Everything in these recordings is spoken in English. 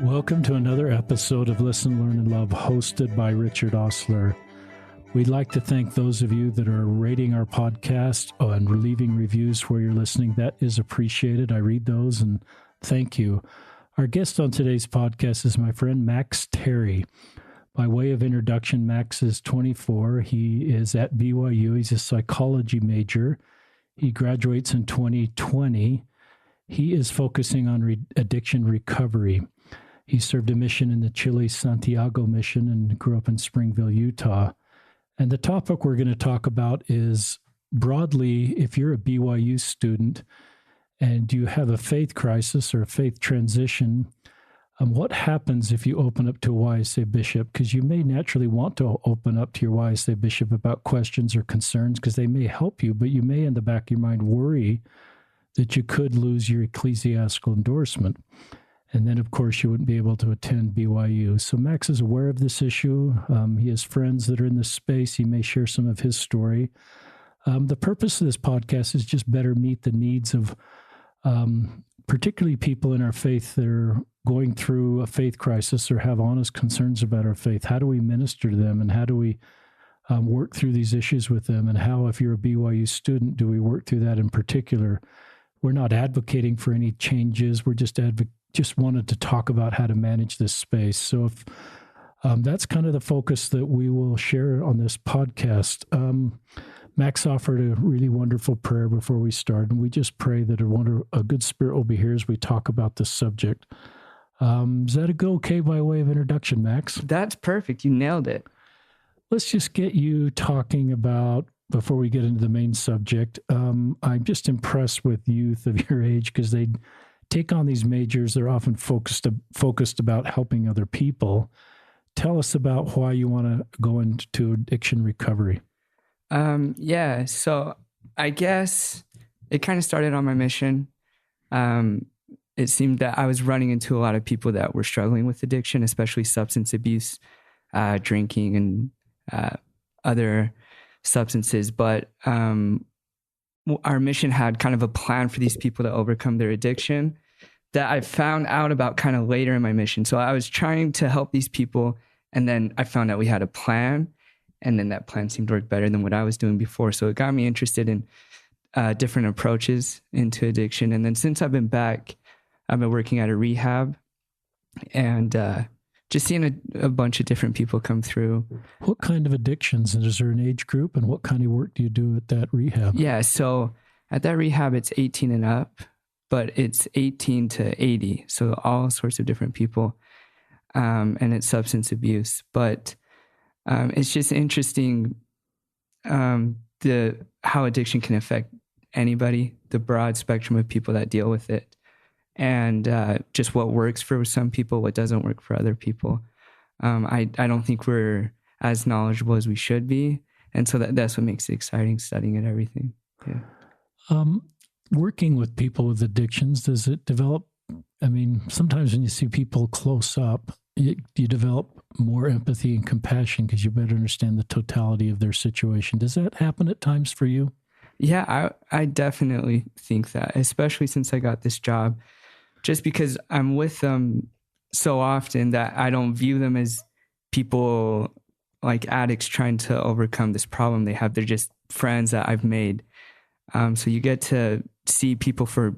Welcome to another episode of Listen, Learn, and Love, hosted by Richard Osler. We'd like to thank those of you that are rating our podcast and leaving reviews where you're listening. That is appreciated. I read those and thank you. Our guest on today's podcast is my friend Max Terry. By way of introduction, Max is 24. He is at BYU. He's a psychology major. He graduates in 2020. He is focusing on addiction recovery. He served a mission in the Chile Santiago mission and grew up in Springville, Utah. And the topic we're going to talk about is broadly, if you're a BYU student and you have a faith crisis or a faith transition, what happens if you open up to a YSA bishop? Because you may naturally want to open up to your YSA bishop about questions or concerns because they may help you, but you may in the back of your mind worry that you could lose your ecclesiastical endorsement. And then, of course, you wouldn't be able to attend BYU. So Max is aware of this issue. He has friends that are in this space. He may share some of his story. The purpose of this podcast is just better meet the needs of particularly people in our faith that are going through a faith crisis or have honest concerns about our faith. How do we minister to them, and how do we work through these issues with them? And how, if you're a BYU student, do we work through that in particular? We're not advocating for any changes. We're just wanted to talk about how to manage this space. So if that's kind of the focus that we will share on this podcast. Max offered a really wonderful prayer before we start, and we just pray that a good spirit will be here as we talk about this subject. Is that okay by way of introduction, Max? That's perfect. You nailed it. Let's just get you talking about, before we get into the main subject, I'm just impressed with youth of your age because they take on these majors. They're often focused about helping other people. Tell us about why you want to go into addiction recovery. So I guess it kind of started on my mission. It seemed that I was running into a lot of people that were struggling with addiction, especially substance abuse, drinking, and other substances. But our mission had kind of a plan for these people to overcome their addiction that I found out about kind of later in my mission. So I was trying to help these people, and then I found out we had a plan, and then that plan seemed to work better than what I was doing before. So it got me interested in different approaches into addiction. And then since I've been back, I've been working at a rehab and just seeing a bunch of different people come through. What kind of addictions? And is there an age group? And what kind of work do you do at that rehab? Yeah, so at that rehab, it's 18 and up, but it's 18 to 80. So all sorts of different people. And it's substance abuse. But it's just interesting how addiction can affect anybody, the broad spectrum of people that deal with it. And just what works for some people, what doesn't work for other people. I don't think we're as knowledgeable as we should be. And so that's what makes it exciting, studying it, everything. Yeah. Working with people with addictions, does it develop? I mean, sometimes when you see people close up, you develop more empathy and compassion because you better understand the totality of their situation. Does that happen at times for you? Yeah, I definitely think that, especially since I got this job. Just because I'm with them so often that I don't view them as people like addicts trying to overcome this problem they have. They're just friends that I've made. So you get to see people for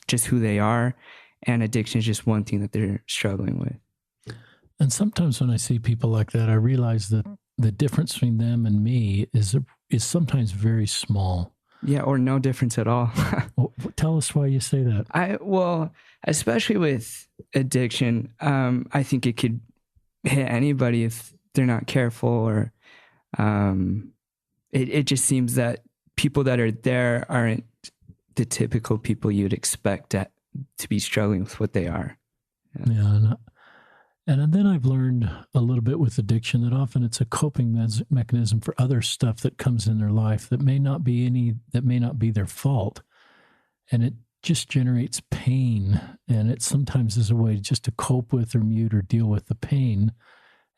just who they are, and addiction is just one thing that they're struggling with. And sometimes when I see people like that, I realize that the difference between them and me is sometimes very small. Yeah, or no difference at all. Well, tell us why you say that. Especially with addiction, I think it could hit anybody if they're not careful, or it just seems that people that are there aren't the typical people you'd expect to be struggling with what they are. Yeah. And then I've learned a little bit with addiction that often it's a coping mechanism for other stuff that comes in their life that may not be their fault. And it just generates pain. And it sometimes is a way just to cope with or mute or deal with the pain.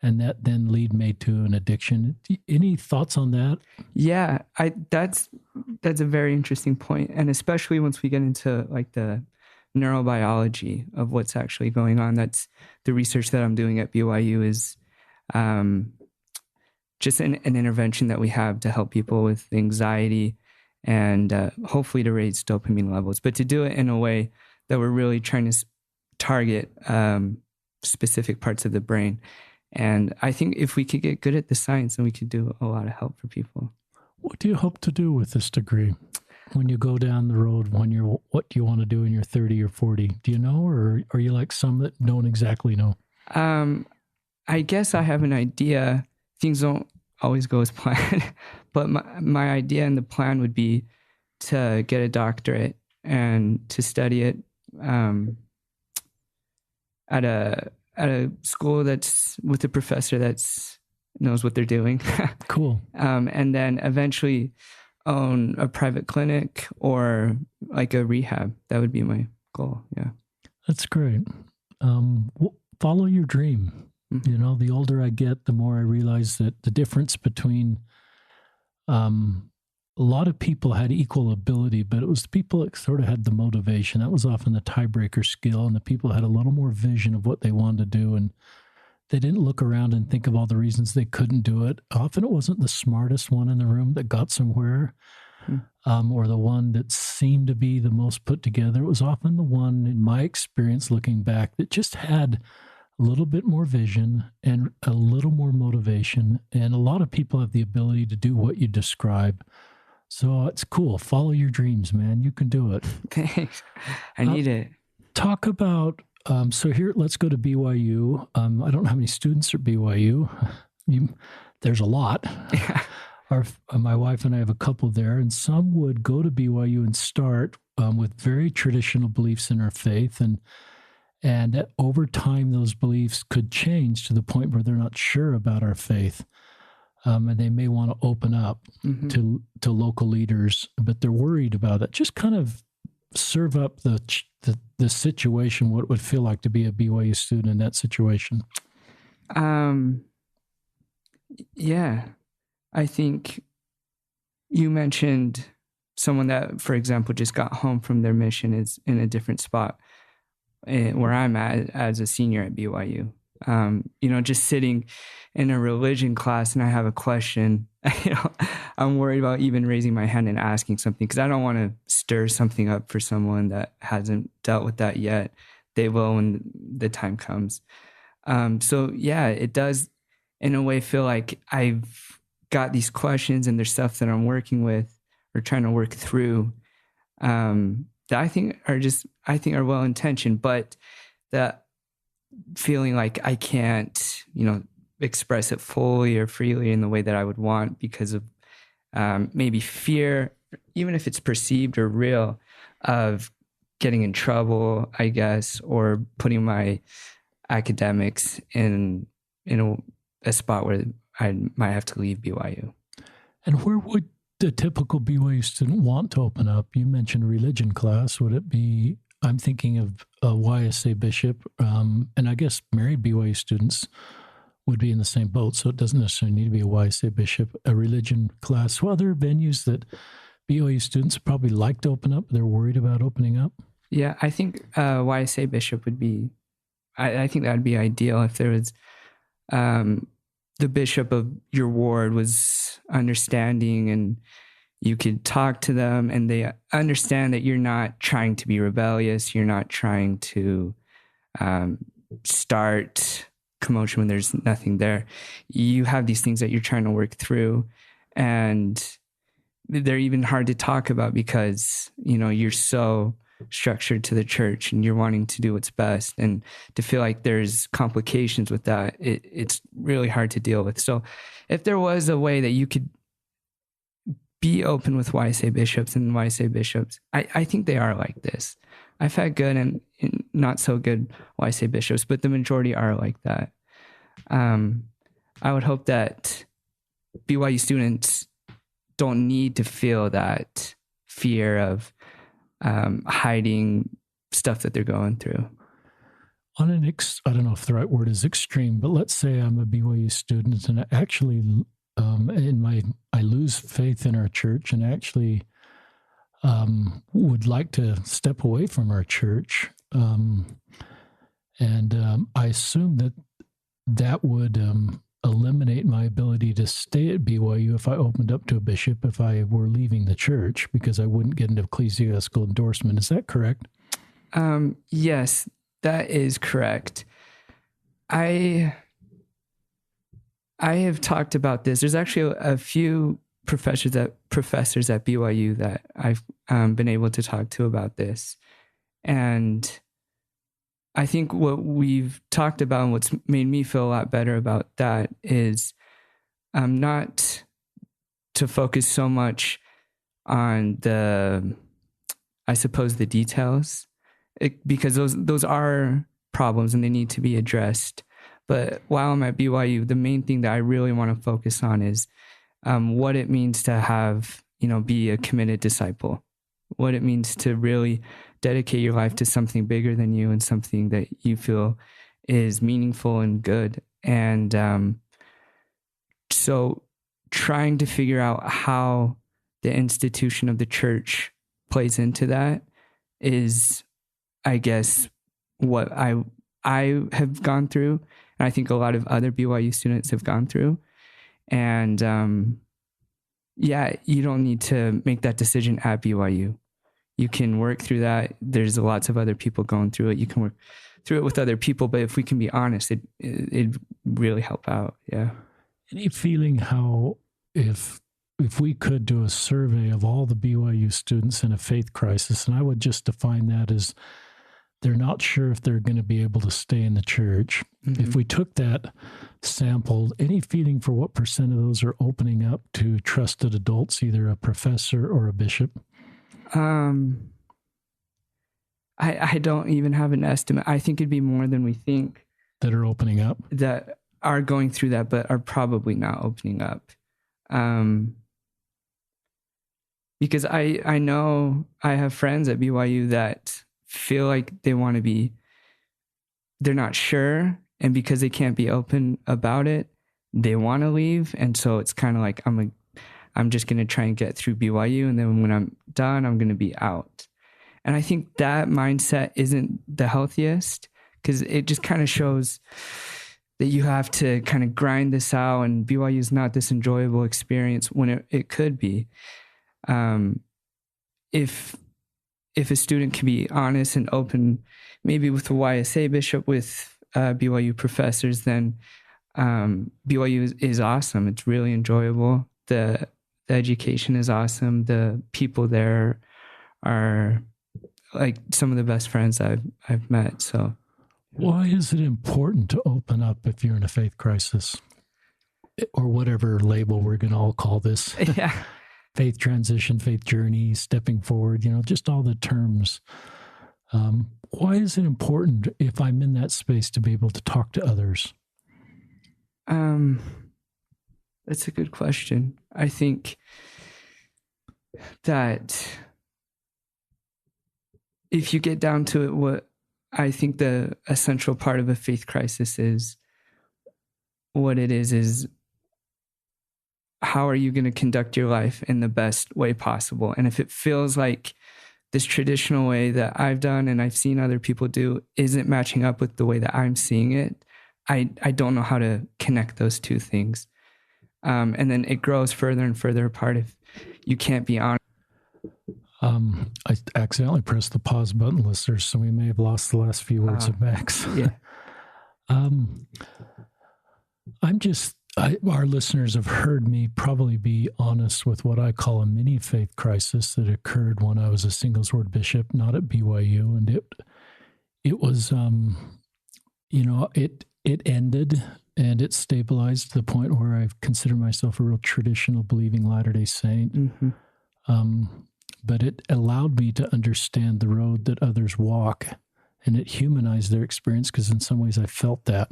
And that then may to an addiction. Any thoughts on that? Yeah, that's a very interesting point. And especially once we get into like the neurobiology of what's actually going on. That's the research that I'm doing at BYU is just an intervention that we have to help people with anxiety and hopefully to raise dopamine levels, but to do it in a way that we're really trying to target specific parts of the brain. And I think if we could get good at the science, then we could do a lot of help for people. What do you hope to do with this degree when you go down the road, what do you want to do when you're 30 or 40? Do you know, or are you like some that don't exactly know? I guess I have an idea. Things don't always go as planned, but my idea and the plan would be to get a doctorate and to study it at a school that's with a professor that's knows what they're doing. Cool. And then eventually own a private clinic or like a rehab. That would be my goal. Yeah. That's great. Follow your dream. Mm-hmm. You know, the older I get, the more I realize that the difference between a lot of people had equal ability, but it was the people that sort of had the motivation. That was often the tiebreaker skill, and the people had a little more vision of what they wanted to do, and they didn't look around and think of all the reasons they couldn't do it. Often it wasn't the smartest one in the room that got somewhere, or the one that seemed to be the most put together. It was often the one, in my experience looking back, that just had a little bit more vision and a little more motivation. And a lot of people have the ability to do what you describe. So it's cool. Follow your dreams, man. You can do it. Thanks. I need it. Talk about, so here, let's go to BYU. I don't know how many students are BYU. There's a lot. Yeah. My wife and I have a couple there, and some would go to BYU and start with very traditional beliefs in our faith. And over time, those beliefs could change to the point where they're not sure about our faith. And they may want to open up to local leaders, but they're worried about it. Just kind of serve up the situation, what it would feel like to be a BYU student in that situation. Yeah. I think you mentioned someone that, for example, just got home from their mission is in a different spot where I'm at as a senior at BYU. Just sitting in a religion class and I have a question, I'm worried about even raising my hand and asking something because I don't want to stir something up for someone that hasn't dealt with that yet. They will when the time comes. So yeah, it does in a way feel like I've got these questions and there's stuff that I'm working with or trying to work through that I think are well-intentioned, but that feeling like I can't, express it fully or freely in the way that I would want because of maybe fear, even if it's perceived or real, of getting in trouble, I guess, or putting my academics in a spot where I might have to leave BYU. And where would the typical BYU student want to open up? You mentioned religion class. Would it be, I'm thinking of a YSA bishop, and I guess married BYU students would be in the same boat, so it doesn't necessarily need to be a YSA bishop, a religion class. Well, other venues that BYU students probably like to open up, they're worried about opening up? Yeah, I think YSA bishop would be, I think that would be ideal if there was the bishop of your ward was understanding and you could talk to them and they understand that you're not trying to be rebellious. You're not trying to start commotion when there's nothing there. You have these things that you're trying to work through and they're even hard to talk about because, you're so structured to the church and you're wanting to do what's best, and to feel like there's complications with that, it's really hard to deal with. So if there was a way that you could be open with YSA bishops and YSA bishops, I think they are like this. I've had good and not so good YSA bishops, but the majority are like that. I would hope that BYU students don't need to feel that fear of hiding stuff that they're going through. On I don't know if the right word is extreme, but let's say I'm a BYU student and I actually, I lose faith in our church and actually would like to step away from our church. I assume that would eliminate my ability to stay at BYU if I opened up to a bishop if I were leaving the church, because I wouldn't get an ecclesiastical endorsement. Is that correct? Yes, that is correct. I have talked about this. There's actually a few professors at BYU that I've been able to talk to about this. And I think what we've talked about and what's made me feel a lot better about that is not to focus so much on the details, because those are problems and they need to be addressed. But while I'm at BYU, the main thing that I really want to focus on is what it means to have, be a committed disciple, what it means to really dedicate your life to something bigger than you and something that you feel is meaningful and good. And so trying to figure out how the institution of the church plays into that is, I guess, what I have gone through. And I think a lot of other BYU students have gone through. And you don't need to make that decision at BYU. You can work through that. There's lots of other people going through it. You can work through it with other people, but if we can be honest, it'd really help out. Yeah. Any feeling how if we could do a survey of all the BYU students in a faith crisis, and I would just define that as they're not sure if they're going to be able to stay in the church. Mm-hmm. If we took that sample, any feeling for what % of those are opening up to trusted adults, either a professor or a bishop? I don't even have an estimate. I think it'd be more than we think that are opening up, that are going through that, but are probably not opening up. Because I know I have friends at BYU that feel like they're not sure. And because they can't be open about it, they want to leave. And so it's kind of like, I'm just going to try and get through BYU. And then when I'm done, I'm going to be out. And I think that mindset isn't the healthiest, because it just kind of shows that you have to kind of grind this out, and BYU is not this enjoyable experience when it could be. If a student can be honest and open, maybe with the YSA bishop, with BYU professors, then BYU is awesome. It's really enjoyable. The education is awesome. The people there are like some of the best friends I've met. So, why is it important to open up if you're in a faith crisis, or whatever label we're going to all call this? Yeah. Faith transition, faith journey, stepping forward, just all the terms. Why is it important, if I'm in that space, to be able to talk to others? That's a good question. I think that if you get down to it, what I think the essential part of a faith crisis is, what it is how are you going to conduct your life in the best way possible? And if it feels like this traditional way that I've done and I've seen other people do isn't matching up with the way that I'm seeing it, I don't know how to connect those two things. And then it grows further and further apart if you can't be honest. I accidentally pressed the pause button, listeners, so we may have lost the last few words of Max. Yeah. Our listeners have heard me probably be honest with what I call a mini faith crisis that occurred when I was a singles word bishop, not at BYU. And it was, it ended and it stabilized to the point where I've considered myself a real traditional believing Latter-day Saint. Mm-hmm. But it allowed me to understand the road that others walk, and it humanized their experience, because in some ways I felt that.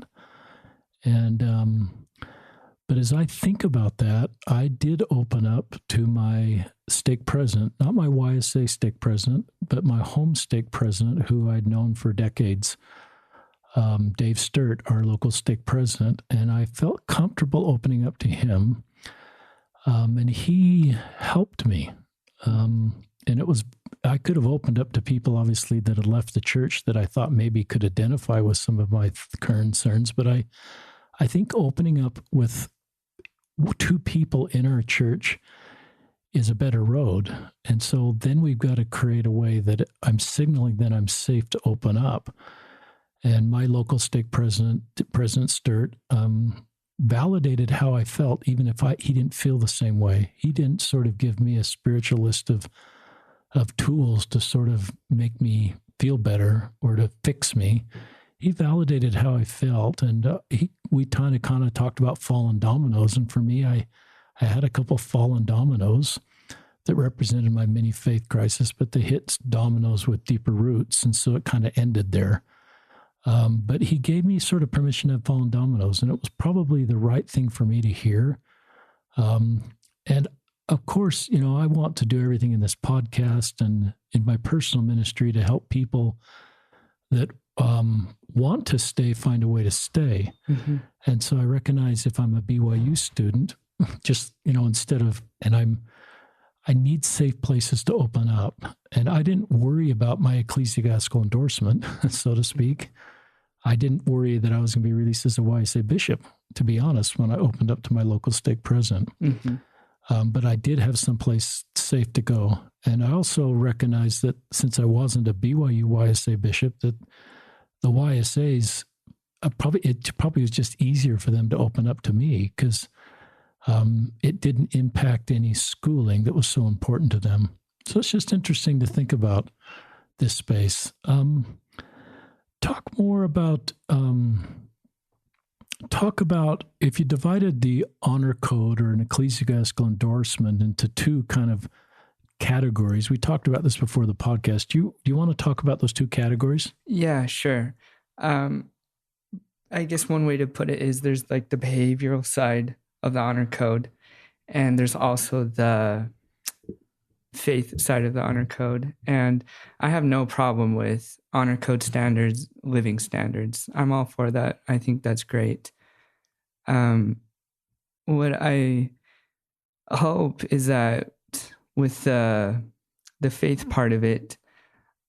And, but as I think about that, I did open up to my stake president, not my YSA stake president, but my home stake president, who I'd known for decades, Dave Sturt, our local stake president. And I felt comfortable opening up to him. And he helped me. And I could have opened up to people, obviously, that had left the church that I thought maybe could identify with some of my concerns. But I think opening up with two people in our church is a better road. And so then we've got to create a way that I'm signaling that I'm safe to open up. And my local stake president, President Sturt, validated how I felt, even if he didn't feel the same way. He didn't sort of give me a spiritual list of tools to sort of make me feel better or to fix me. He validated how I felt, and we kind of talked about fallen dominoes. And for me, I had a couple fallen dominoes that represented my mini faith crisis, but they hit dominoes with deeper roots, and so it kind of ended there. But he gave me sort of permission to have fallen dominoes, and it was probably the right thing for me to hear. And of course, I want to do everything in this podcast and in my personal ministry to help people that want to stay, find a way to stay. Mm-hmm. And so I recognize if I'm a BYU student, just, instead of, I need safe places to open up. And I didn't worry about my ecclesiastical endorsement, so to speak. I didn't worry that I was going to be released as a YSA bishop, to be honest, when I opened up to my local stake president. Mm-hmm. But I did have someplace safe to go. And I also recognized that since I wasn't a BYU YSA bishop, that the YSAs, it probably was just easier for them to open up to me because it didn't impact any schooling that was so important to them. So it's just interesting to think about this space. Talk more about... Talk about if you divided the honor code or an ecclesiastical endorsement into two kind of categories. We talked about this before the podcast. Do you want to talk about those two categories? Yeah, sure. I guess one way to put it is there's like the behavioral side of the honor code, and there's also the faith side of the honor code. And I have no problem with honor code standards, living standards. I'm all for that. I think that's great. What I hope is that with the faith part of it,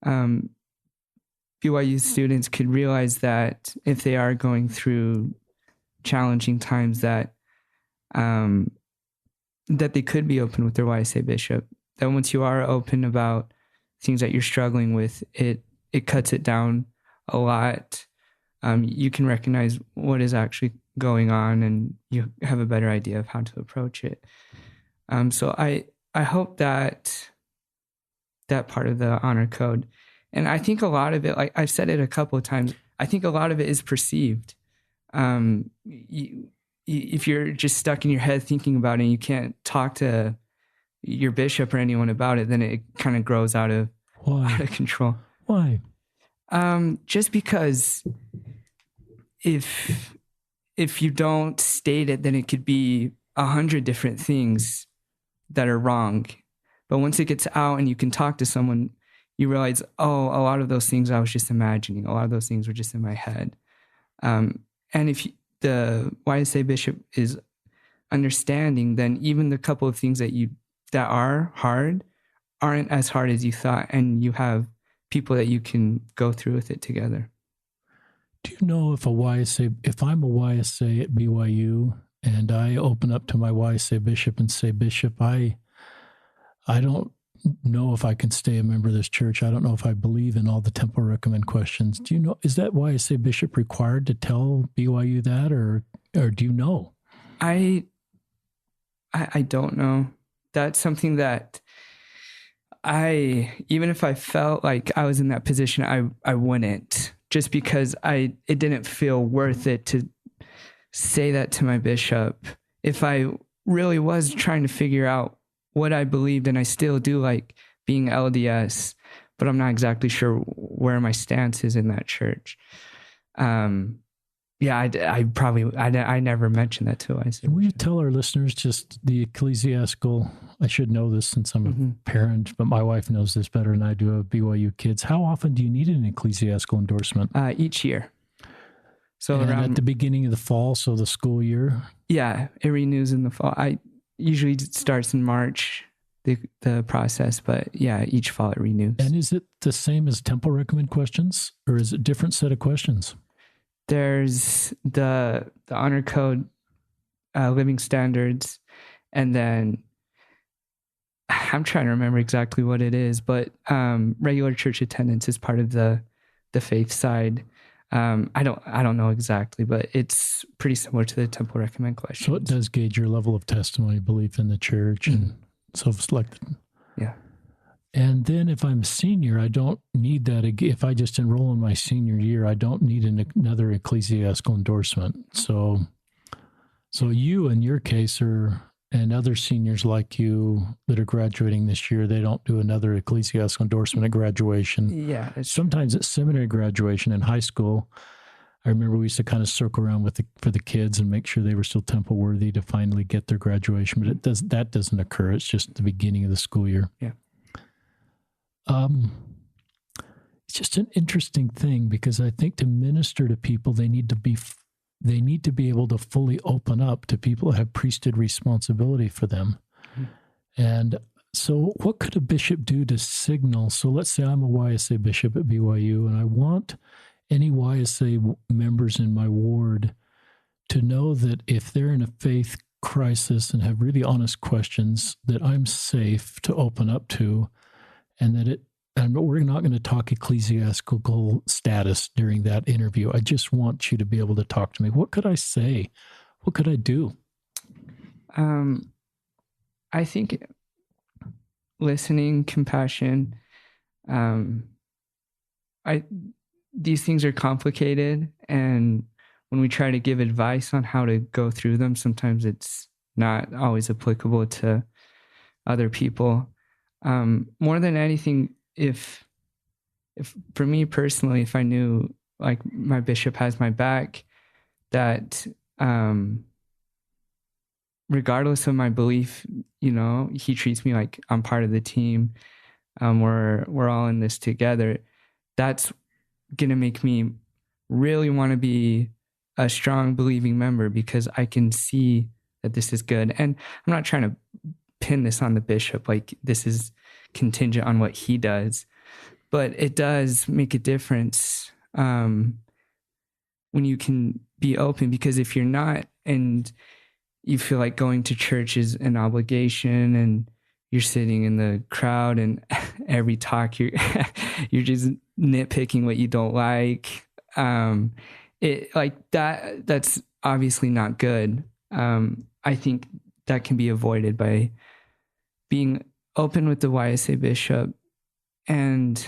BYU students could realize that if they are going through challenging times, that they could be open with their YSA bishop. That once you are open about things that you're struggling with, it cuts it down a lot. You can recognize what is actually going on, and you have a better idea of how to approach it. So I hope that part of the honor code, and I think a lot of it, like I've said it a couple of times, I think a lot of it is perceived. If you're just stuck in your head thinking about it and you can't talk to your bishop or anyone about it, then it kind of grows out of control. Why? Just because if you don't state it, then it could be 100 different things that are wrong. But once it gets out and you can talk to someone, you realize, oh, a lot of those things I was just imagining. A lot of those things were just in my head. And if the YSA bishop is understanding, then even the couple of things that are hard aren't as hard as you thought, and you have people that you can go through with it together. Do you know if I'm a YSA at BYU and I open up to my YSA bishop and say, Bishop, I don't know if I can stay a member of this church. I don't know if I believe in all the temple recommend questions. Do you know, is that YSA bishop required to tell BYU that, or do you know? I don't know. That's something that even if I felt like I was in that position, I wouldn't, just because it didn't feel worth it to say that to my bishop. If I really was trying to figure out what I believed, and I still do like being LDS, but I'm not exactly sure where my stance is in that church. Yeah, I never mentioned that to YSA. Will you tell our listeners just the ecclesiastical, I should know this since I'm a parent, but my wife knows this better than I do of BYU kids. How often do you need an ecclesiastical endorsement? Each year. So and at the beginning of the fall, so the school year? Yeah, it renews in the fall. Usually it starts in March the process, but yeah, each fall it renews. And is it the same as temple recommend questions, or is it a different set of questions? There's the honor code, living standards, and then I'm trying to remember exactly what it is, but regular church attendance is part of the faith side. I don't know exactly, but it's pretty similar to the temple recommend questions. So it does gauge your level of testimony, belief in the church, and so it's like, yeah. And then if I'm a senior, I don't need that. If I just enroll in my senior year, I don't need another ecclesiastical endorsement. So you, in your case, and other seniors like you that are graduating this year, they don't do another ecclesiastical endorsement at graduation. Yeah. Sometimes at seminary graduation in high school, I remember we used to kind of circle around for the kids and make sure they were still temple worthy to finally get their graduation. But that doesn't occur. It's just the beginning of the school year. Yeah. It's just an interesting thing, because I think to minister to people, they need to be able to fully open up to people that have priesthood responsibility for them. Mm-hmm. And so what could a bishop do to signal? So let's say I'm a YSA bishop at BYU, and I want any YSA members in my ward to know that if they're in a faith crisis and have really honest questions, that I'm safe to open up to, and that we're not going to talk ecclesiastical status during that interview. I just want you to be able to talk to me. What could I say? What could I do? I think listening, compassion. These things are complicated, and when we try to give advice on how to go through them, sometimes it's not always applicable to other people. More than anything, if for me personally, if I knew like my bishop has my back, that regardless of my belief, he treats me like I'm part of the team. We're all in this together. That's gonna make me really want to be a strong believing member, because I can see that this is good. And I'm not trying to pin this on the bishop, like this is contingent on what he does, but it does make a difference when you can be open, because if you're not, and you feel like going to church is an obligation, and you're sitting in the crowd, and every talk you're just nitpicking what you don't like, that's obviously not good. I think that can be avoided by being open with the YSA bishop and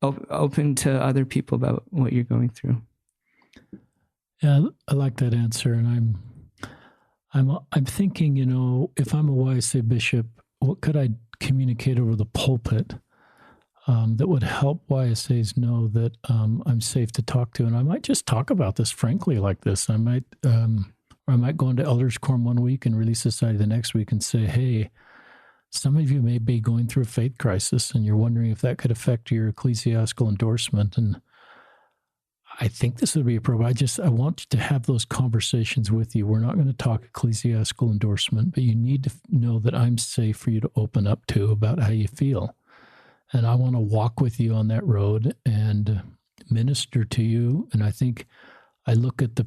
open to other people about what you're going through. Yeah, I like that answer, and I'm thinking, if I'm a YSA bishop, what could I communicate over the pulpit that would help YSAs know that I'm safe to talk to? And I might just talk about this frankly like this. I might go into Elders Quorum one week and Release Society the next week and say, hey, some of you may be going through a faith crisis, and you're wondering if that could affect your ecclesiastical endorsement. And I think this would be appropriate. I want you to have those conversations with you. We're not going to talk ecclesiastical endorsement, but you need to know that I'm safe for you to open up to about how you feel. And I want to walk with you on that road and minister to you. And I think I look at the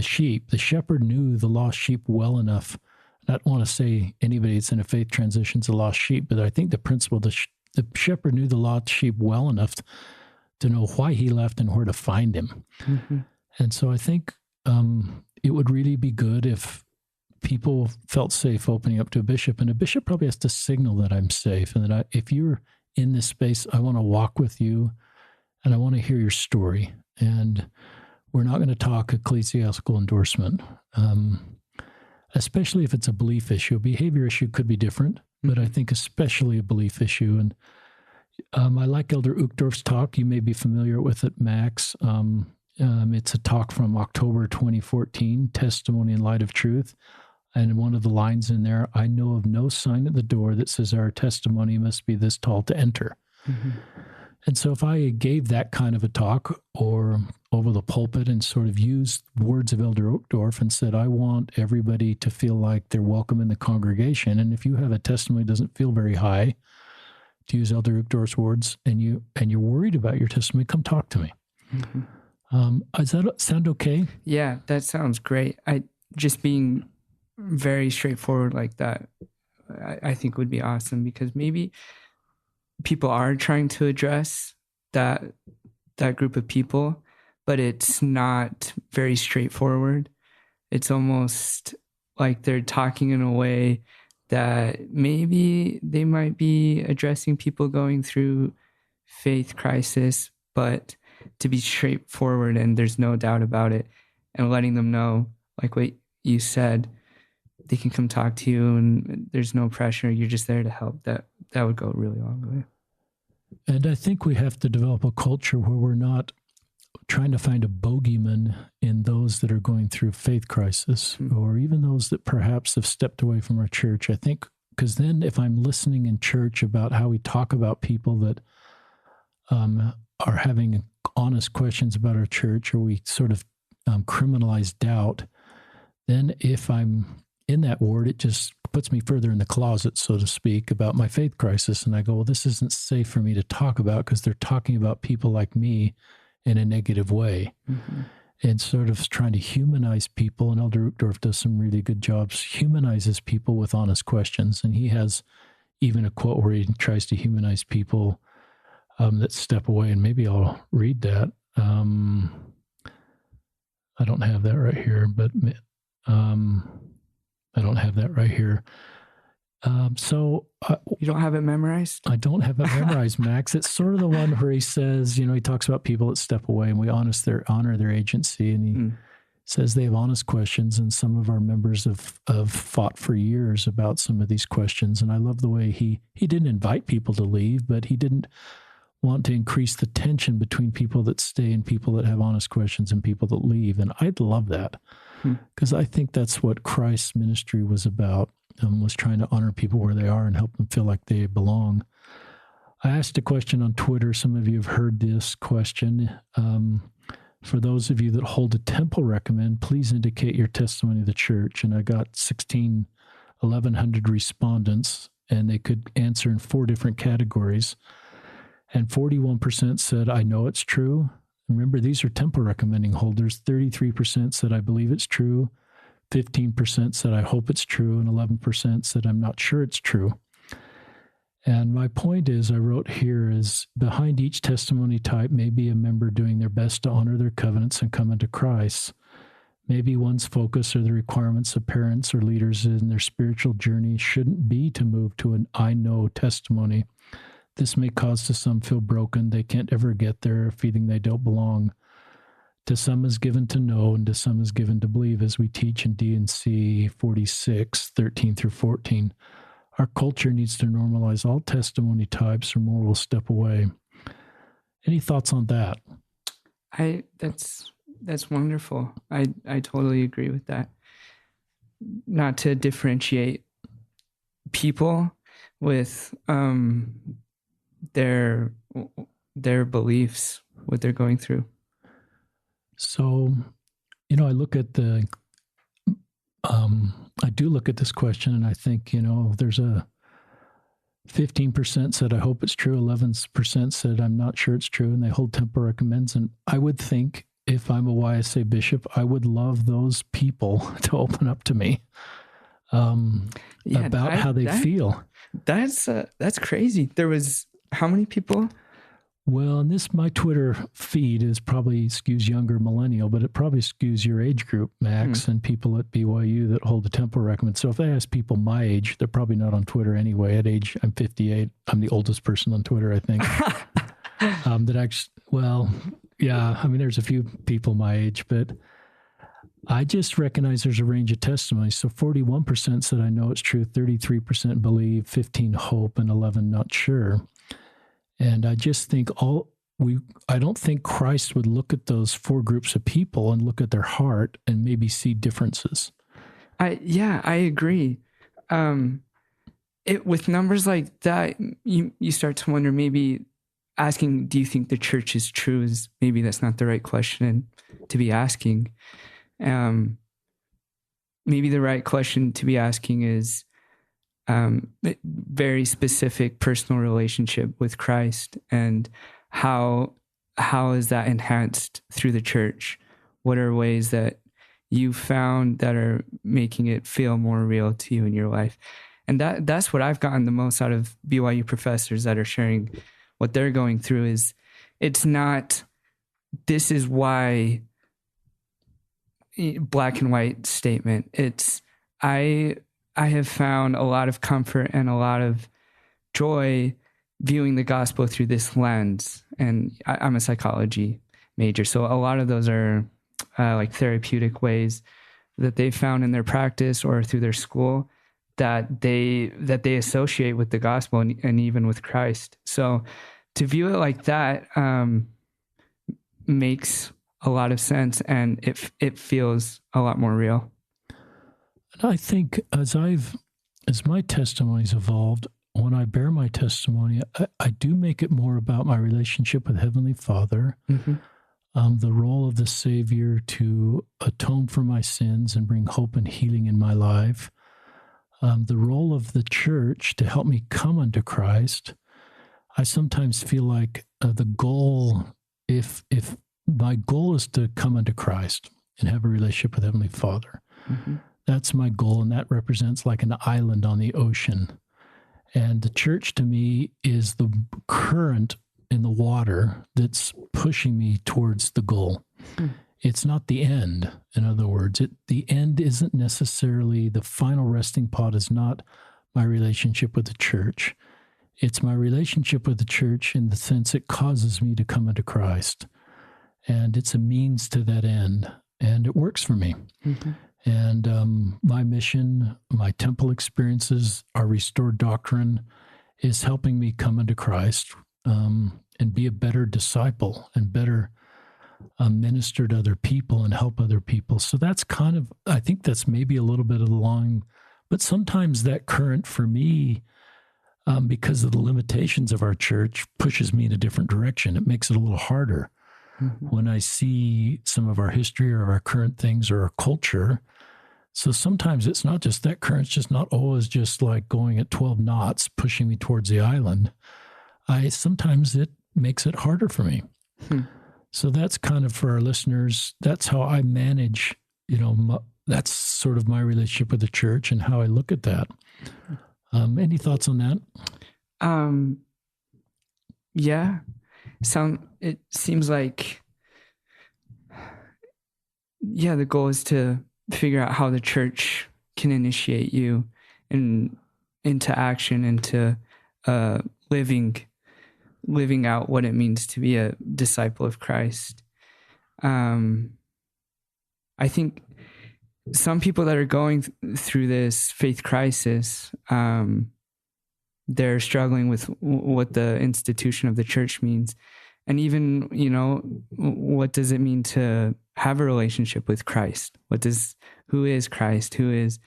sheep. The shepherd knew the lost sheep well enough. I don't want to say anybody that's in a faith transition is a lost sheep, but I think the principle, the shepherd knew the lost sheep well enough to know why he left and where to find him. Mm-hmm. And so I think it would really be good if people felt safe opening up to a bishop, and a bishop probably has to signal that I'm safe, and that if you're in this space, I want to walk with you, and I want to hear your story. And we're not going to talk ecclesiastical endorsement, especially if it's a belief issue. A behavior issue could be different, but I think especially a belief issue. And I like Elder Uchtdorf's talk. You may be familiar with it, Max. It's a talk from October 2014, Testimony in Light of Truth. And one of the lines in there, I know of no sign at the door that says our testimony must be this tall to enter. Mm-hmm. And so if I gave that kind of a talk or over the pulpit and sort of used words of Elder Oakdorf and said, I want everybody to feel like they're welcome in the congregation. And if you have a testimony that doesn't feel very high, to use Elder Oakdorf's words, and you're worried about your testimony, come talk to me. Mm-hmm. Does that sound okay? Yeah, that sounds great. Just being very straightforward like that, I think would be awesome, because maybe people are trying to address that group of people, but it's not very straightforward. It's almost like they're talking in a way that maybe they might be addressing people going through faith crisis, but to be straightforward and there's no doubt about it, and letting them know, like what you said, they can come talk to you and there's no pressure. You're just there to help. That would go a really long way. And I think we have to develop a culture where we're not trying to find a bogeyman in those that are going through faith crisis, or even those that perhaps have stepped away from our church. I think, because then if I'm listening in church about how we talk about people that are having honest questions about our church, or we sort of criminalize doubt, then if I'm in that ward, it just puts me further in the closet, so to speak, about my faith crisis. And I go, well, this isn't safe for me to talk about, because they're talking about people like me in a negative way. Mm-hmm. And sort of trying to humanize people. And Elder Uchtdorf does some really good jobs, humanizes people with honest questions. And he has even a quote where he tries to humanize people that step away. And maybe I'll read that. I don't have that right here, but I don't have that right here. You don't have it memorized? I don't have it memorized, Max. It's sort of the one where he says, he talks about people that step away and we honor their agency. And he says they have honest questions, and some of our members have fought for years about some of these questions. And I love the way he didn't invite people to leave, but he didn't want to increase the tension between people that stay and people that have honest questions and people that leave. And I love that, because I think that's what Christ's ministry was about. Was trying to honor people where they are and help them feel like they belong. I asked a question on Twitter. Some of you have heard this question. For those of you that hold a temple recommend, please indicate your testimony to the church. And I got 1,100 respondents, and they could answer in 4 different categories. And 41% said, I know it's true. Remember, these are temple recommending holders. 33% said, I believe it's true. 15% said, I hope it's true, and 11% said, I'm not sure it's true. And my point is, I wrote here, is behind each testimony type may be a member doing their best to honor their covenants and come into Christ. Maybe one's focus or the requirements of parents or leaders in their spiritual journey shouldn't be to move to an I know testimony. This may cause to some feel broken. They can't ever get there, feeling they don't belong. To some is given to know, and to some is given to believe, as we teach in D&C 46, 13 through 14. Our culture needs to normalize all testimony types, or more will step away. Any thoughts on that? That's wonderful. I totally agree with that. Not to differentiate people with their beliefs, what they're going through. So, I look at I do look at this question, and I think, there's a 15% said, I hope it's true. 11% said, I'm not sure it's true. And they hold temple recommends. And I would think, if I'm a YSA bishop, I would love those people to open up to me about how they feel. That's crazy. There was how many people? Well, and my Twitter feed probably skews younger millennial, but it probably skews your age group, Max, and people at BYU that hold the temple recommend. So if I ask people my age, they're probably not on Twitter anyway. At age, I'm 58. I'm the oldest person on Twitter, I think. There's a few people my age, but I just recognize there's a range of testimonies. So 41% said, I know it's true. 33% believe, 15 hope, and 11 not sure. And I just think I don't think Christ would look at those 4 groups of people and look at their heart and maybe see differences. I agree. With numbers like that, you start to wonder, maybe asking, do you think the church is true? Is maybe that's not the right question to be asking. Maybe the right question to be asking is very specific personal relationship with Christ, and how is that enhanced through the church? What are ways that you found that are making it feel more real to you in your life? And that's what I've gotten the most out of BYU professors that are sharing what they're going through. Is it's not, this is why, black and white statement. It's, I have found a lot of comfort and a lot of joy viewing the gospel through this lens. And I'm a psychology major, so a lot of those are like therapeutic ways that they found in their practice or through their school that they associate with the gospel and even with Christ. So to view it like that makes a lot of sense, and it feels a lot more real. And I think as my testimony's evolved, when I bear my testimony, I do make it more about my relationship with Heavenly Father, the role of the Savior to atone for my sins and bring hope and healing in my life, the role of the church to help me come unto Christ. I sometimes feel like the goal, if my goal is to come unto Christ and have a relationship with Heavenly Father, that's my goal, and that represents like an island on the ocean. And the church to me is the current in the water that's pushing me towards the goal. It's not the end. In other words, the end isn't necessarily, the final resting pod is not my relationship with the church. It's my relationship with the church in the sense it causes me to come into Christ. And it's a means to that end. And it works for me. And my mission, my temple experiences, our restored doctrine is helping me come into Christ and be a better disciple and better minister to other people and help other people. So that's kind of, I think that's maybe a little bit of the long, but sometimes that current for me, because of the limitations of our church, pushes me in a different direction. It makes it a little harder. When I see some of our history or our current things or our culture. So sometimes it's not just that current's just not always just like going at 12 knots, pushing me towards the island. Sometimes it makes it harder for me. So that's kind of for our listeners. That's how I manage, that's sort of my relationship with the church and how I look at that. Any thoughts on that? Yeah. It seems like, the goal is to figure out how the church can initiate you into action, into living out what it means to be a disciple of Christ. I think some people that are going through this faith crisis, they're struggling with what the institution of the church means. And even, what does it mean to have a relationship with Christ? Who is Christ? Who is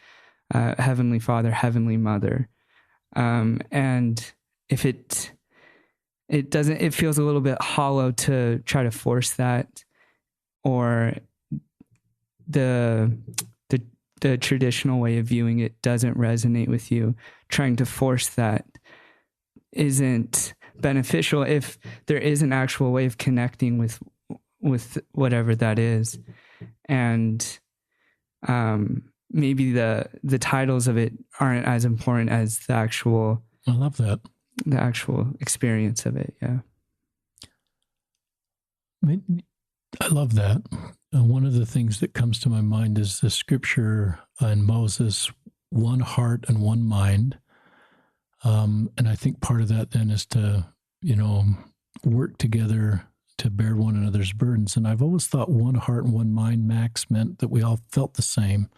Heavenly Father, Heavenly Mother? And if it feels a little bit hollow to try to force that, or the traditional way of viewing it doesn't resonate with you. Trying to force that isn't beneficial if there is an actual way of connecting with whatever that is. And maybe the titles of it aren't as important as the actual, I love that. The actual experience of it. Yeah. I love that. One of the things that comes to my mind is the scripture in Moses, one heart and one mind. And I think part of that then is to, work together to bear one another's burdens. And I've always thought one heart and one mind, Max, meant that we all felt the same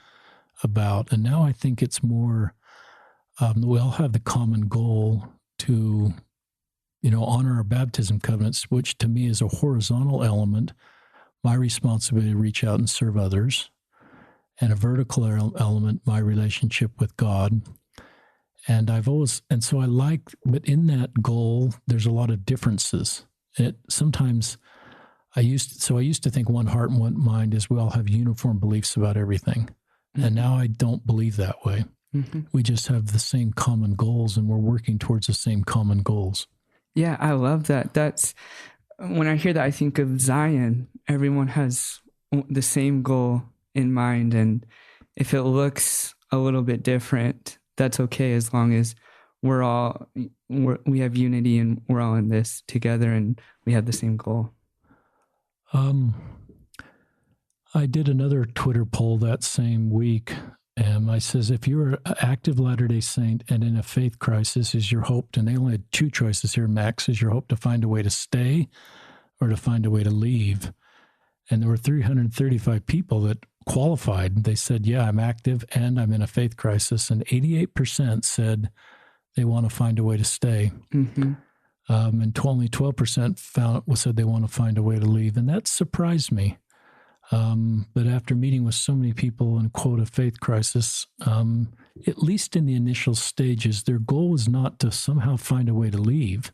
about. And now I think it's more, we all have the common goal to, honor our baptism covenants, which to me is a horizontal element, my responsibility to reach out and serve others, and a vertical element, my relationship with God. And so I like, but in that goal, there's a lot of differences. Sometimes I used to think one heart and one mind is we all have uniform beliefs about everything. Mm-hmm. And now I don't believe that way. Mm-hmm. We just have the same common goals and we're working towards the same common goals. Yeah, I love that. That's when I hear that, I think of Zion. Everyone has the same goal in mind. And if it looks a little bit different, that's okay, as long as we have unity and we're all in this together and we have the same goal. I did another Twitter poll that same week. I says, if you're an active Latter-day Saint and in a faith crisis, is your hope, and they only had two choices here, Max, is your hope to find a way to stay or to find a way to leave? And there were 335 people that qualified. They said, yeah, I'm active and I'm in a faith crisis. And 88% said they want to find a way to stay. Mm-hmm. And only 12% said they want to find a way to leave. And that surprised me. But after meeting with so many people in, quote, a faith crisis, at least in the initial stages, their goal was not to somehow find a way to leave.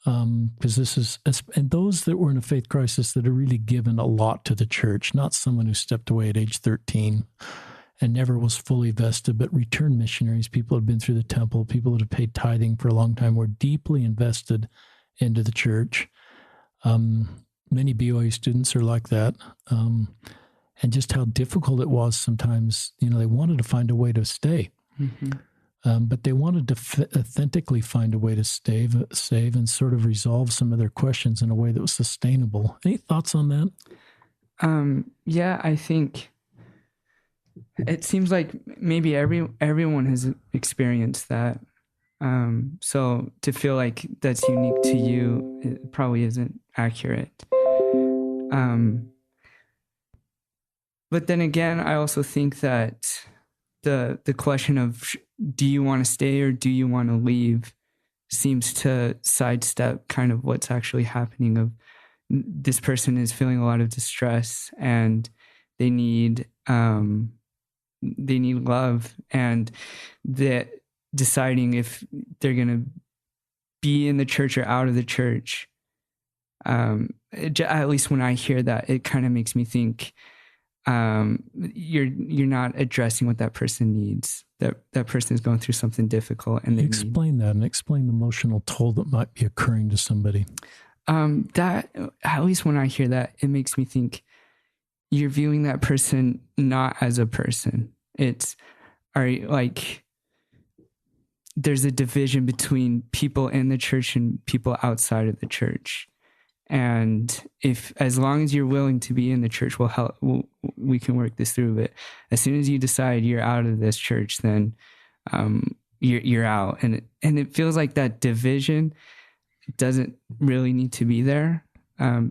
Because and those that were in a faith crisis that are really given a lot to the church, not someone who stepped away at age 13 and never was fully vested, but returned missionaries, people who had been through the temple, people that have paid tithing for a long time, were deeply invested into the church. Many BYU students are like that. And just how difficult it was sometimes, they wanted to find a way to stay. Mm-hmm. But they wanted to authentically find a way to save and sort of resolve some of their questions in a way that was sustainable. Any thoughts on that? Yeah, I think it seems like maybe everyone has experienced that. So to feel like that's unique to you, it probably isn't accurate. But then again, I also think that the question of do you want to stay or do you want to leave seems to sidestep kind of what's actually happening. Of this person is feeling a lot of distress and they need love, and that deciding if they're going to be in the church or out of the church. At least when I hear that, it kind of makes me think you're not addressing what that person needs. That person is going through something difficult, and explain the emotional toll that might be occurring to somebody. That, at least when I hear that, it makes me think you're viewing that person not as a person. There's a division between people in the church and people outside of the church. And as long as you're willing to be in the church, we can work this through. But as soon as you decide you're out of this church, then you're out. And it feels like that division doesn't really need to be there.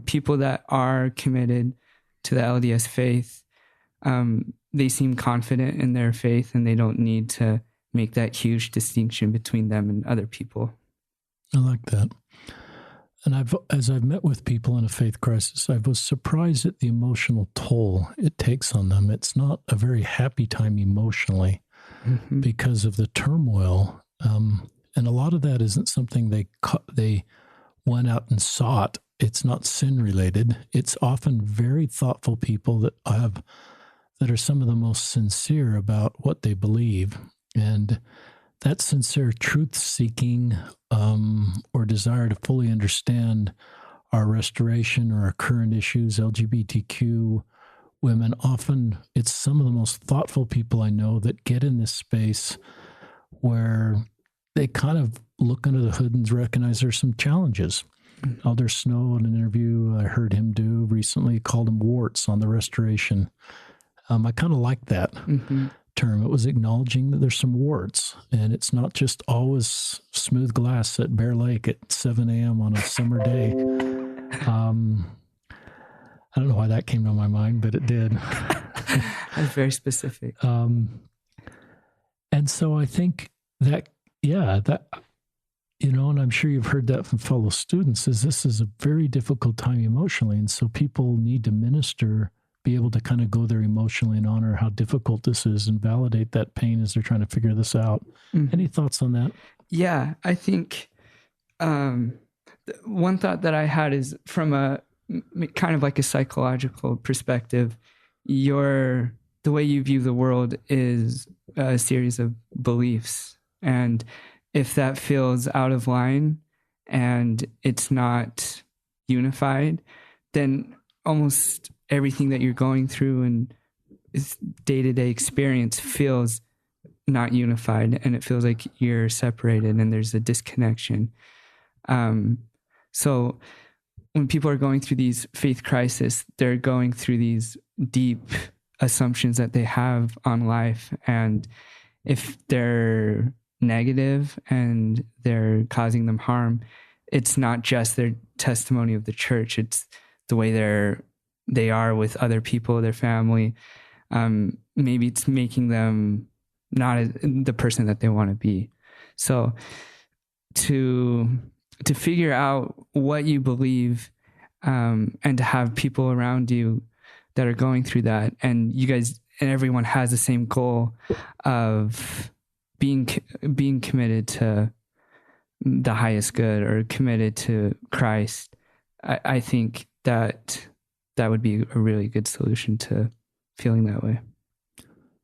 People that are committed to the LDS faith, they seem confident in their faith, and they don't need to make that huge distinction between them and other people. I like that. And as I've met with people in a faith crisis, I was surprised at the emotional toll it takes on them. It's not a very happy time emotionally, mm-hmm. because of the turmoil. And a lot of that isn't something they went out and sought. It's not sin related. It's often very thoughtful people that are some of the most sincere about what they believe. And that sincere truth-seeking or desire to fully understand our restoration or our current issues, LGBTQ women, often it's some of the most thoughtful people I know that get in this space where they kind of look under the hood and recognize there's some challenges. Mm-hmm. Elder Snow, in an interview I heard him do recently, called them warts on the restoration. I kind of like that. Mm-hmm. term. It was acknowledging that there's some warts, and it's not just always smooth glass at Bear Lake at 7 a.m. on a summer day. I don't know why that came to my mind, but it did. That's very specific. And so I think that, and I'm sure you've heard that from fellow students, is this is a very difficult time emotionally. And so people need to minister be able to kind of go there emotionally and honor how difficult this is and validate that pain as they're trying to figure this out. Mm-hmm. Any thoughts on that? Yeah, I think one thought that I had is from a kind of like a psychological perspective, the way you view the world is a series of beliefs. And if that feels out of line and it's not unified, then almost everything that you're going through and day-to-day experience feels not unified, and it feels like you're separated and there's a disconnection. So when people are going through these faith crises, they're going through these deep assumptions that they have on life. And if they're negative and they're causing them harm, it's not just their testimony of the church, it's the way they are with other people, their family. Maybe it's making them not the person that they want to be. So to figure out what you believe, and to have people around you that are going through that, and you guys and everyone has the same goal of being committed to the highest good or committed to Christ, I think that would be a really good solution to feeling that way.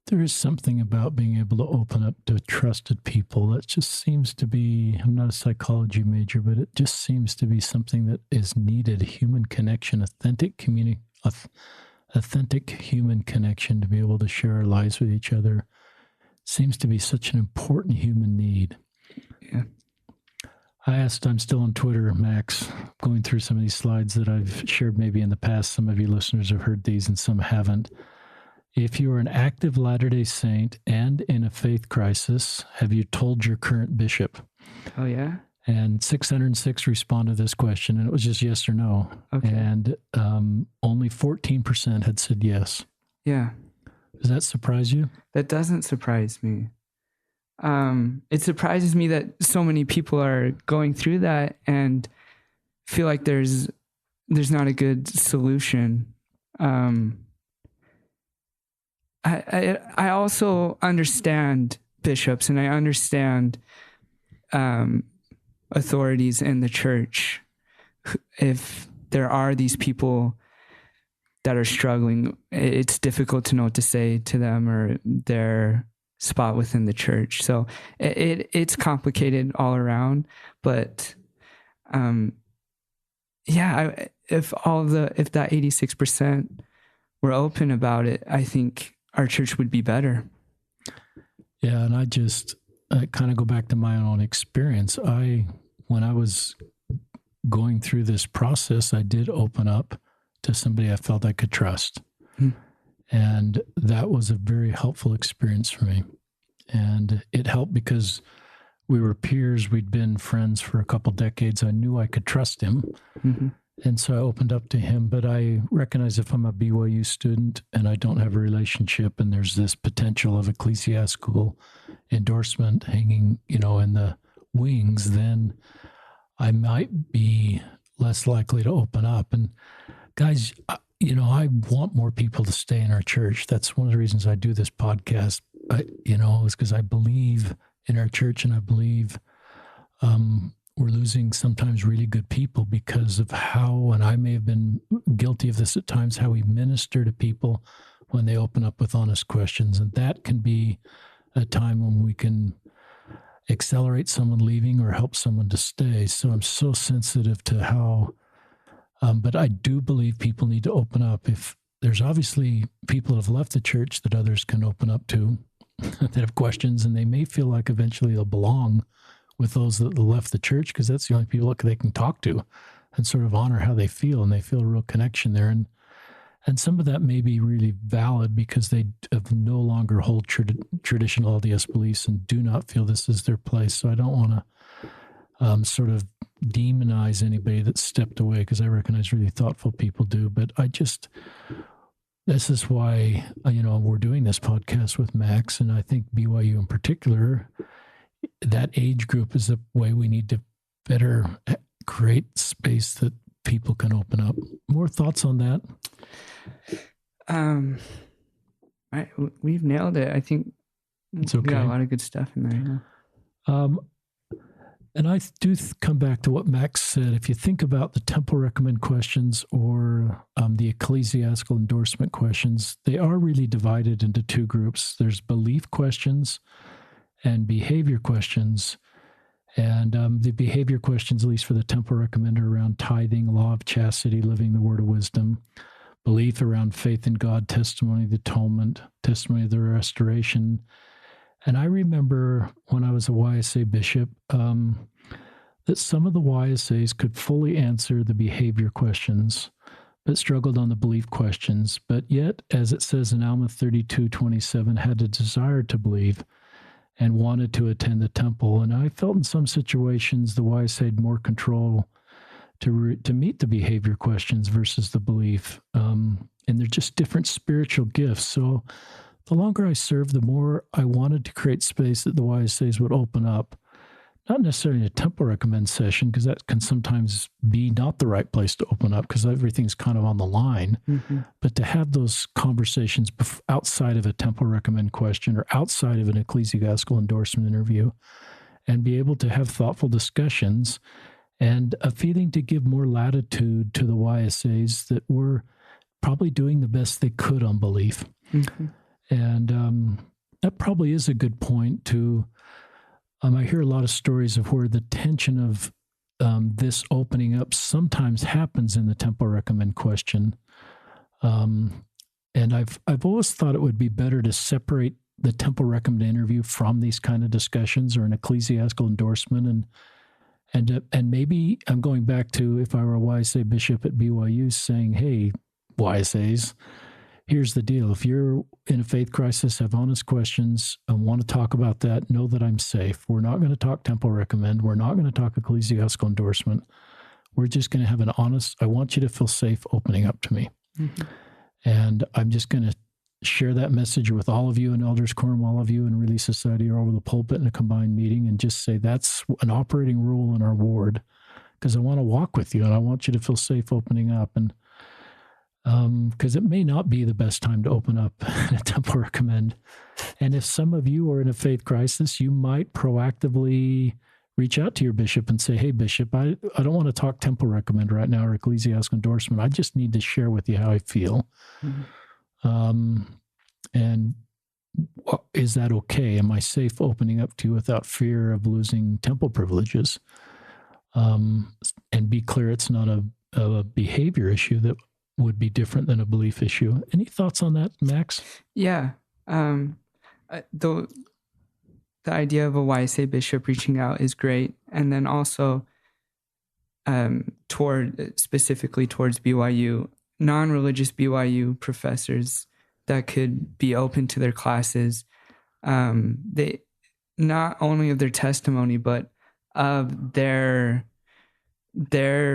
There is something about being able to open up to trusted people that just seems to be, I'm not a psychology major, but it just seems to be something that is needed. Human connection, authentic human connection, to be able to share our lives with each other seems to be such an important human need. Yeah. I'm still on Twitter, Max, going through some of these slides that I've shared maybe in the past. Some of you listeners have heard these and some haven't. If you are an active Latter-day Saint and in a faith crisis, have you told your current bishop? Oh, yeah? And 606 responded to this question, and it was just yes or no. Okay. And only 14% had said yes. Yeah. Does that surprise you? That doesn't surprise me. It surprises me that so many people are going through that and feel like there's not a good solution. I also understand bishops, and I understand authorities in the church. If there are these people that are struggling, it's difficult to know what to say to them or their spot within the church. So it's complicated all around. But if that 86% were open about it, I think our church would be better. Yeah, and I kind of go back to my own experience. When I was going through this process, I did open up to somebody I felt I could trust. And that was a very helpful experience for me. And it helped because we were peers. We'd been friends for a couple decades. I knew I could trust him. Mm-hmm. And so I opened up to him. But I recognize if I'm a BYU student and I don't have a relationship and there's this potential of ecclesiastical endorsement hanging, in the wings, then I might be less likely to open up. And guys, I want more people to stay in our church. That's one of the reasons I do this podcast, is because I believe in our church, and I believe we're losing sometimes really good people because of how, and I may have been guilty of this at times, how we minister to people when they open up with honest questions. And that can be a time when we can accelerate someone leaving or help someone to stay. So I'm so sensitive to how, but I do believe people need to open up. If there's obviously people that have left the church that others can open up to that have questions, and they may feel like eventually they'll belong with those that left the church because that's the only people that they can talk to and sort of honor how they feel, and they feel a real connection there. And some of that may be really valid because they have no longer hold traditional LDS beliefs and do not feel this is their place. So I don't want to sort of demonize anybody that stepped away, because I recognize really thoughtful people do. But this is why, we're doing this podcast with Max, and I think BYU in particular, that age group is the way we need to better create space that people can open up. More thoughts on that? Um, we've nailed it. I think It's we okay. got a lot of good stuff in there. Yeah. And I do come back to what Max said. If you think about the temple recommend questions or the ecclesiastical endorsement questions, they are really divided into two groups. There's belief questions and behavior questions. And the behavior questions, at least for the temple recommend, are around tithing, law of chastity, living the word of wisdom, belief around faith in God, testimony of the atonement, testimony of the restoration. And I remember when I was a YSA bishop, that some of the YSAs could fully answer the behavior questions, but struggled on the belief questions. But yet, as it says in Alma 32:27, had a desire to believe and wanted to attend the temple. And I felt in some situations the YSA had more control to meet the behavior questions versus the belief. And they're just different spiritual gifts. So the longer I served, the more I wanted to create space that the YSAs would open up. Not necessarily a temple recommend session, because that can sometimes be not the right place to open up because everything's kind of on the line. Mm-hmm. But to have those conversations outside of a temple recommend question or outside of an ecclesiastical endorsement interview, and be able to have thoughtful discussions and a feeling to give more latitude to the YSAs that were probably doing the best they could on belief. Mm-hmm. And that probably is a good point to... I hear a lot of stories of where the tension of this opening up sometimes happens in the temple recommend question. And I've always thought it would be better to separate the temple recommend interview from these kind of discussions or an ecclesiastical endorsement. And maybe I'm going back to if I were a YSA bishop at BYU saying, hey, YSAs, here's the deal. If you're in a faith crisis, have honest questions, and want to talk about that, know that I'm safe. We're not going to talk temple recommend. We're not going to talk ecclesiastical endorsement. We're just going to have an honest, I want you to feel safe opening up to me. Mm-hmm. And I'm just going to share that message with all of you in Elders Quorum, all of you in Relief Society or over the pulpit in a combined meeting, and just say that's an operating rule in our ward, because I want to walk with you and I want you to feel safe opening up. And because it may not be the best time to open up a temple recommend. And if some of you are in a faith crisis, you might proactively reach out to your bishop and say, hey, bishop, I don't want to talk temple recommend right now or ecclesiastical endorsement. I just need to share with you how I feel. Mm-hmm. And is that okay? Am I safe opening up to you without fear of losing temple privileges? And be clear, it's not a behavior issue that would be different than a belief issue. Any thoughts on that, Max? Yeah. The idea of a YSA bishop reaching out is great. And then also specifically towards BYU, non-religious BYU professors that could be open to their classes. They not only of their testimony, but of their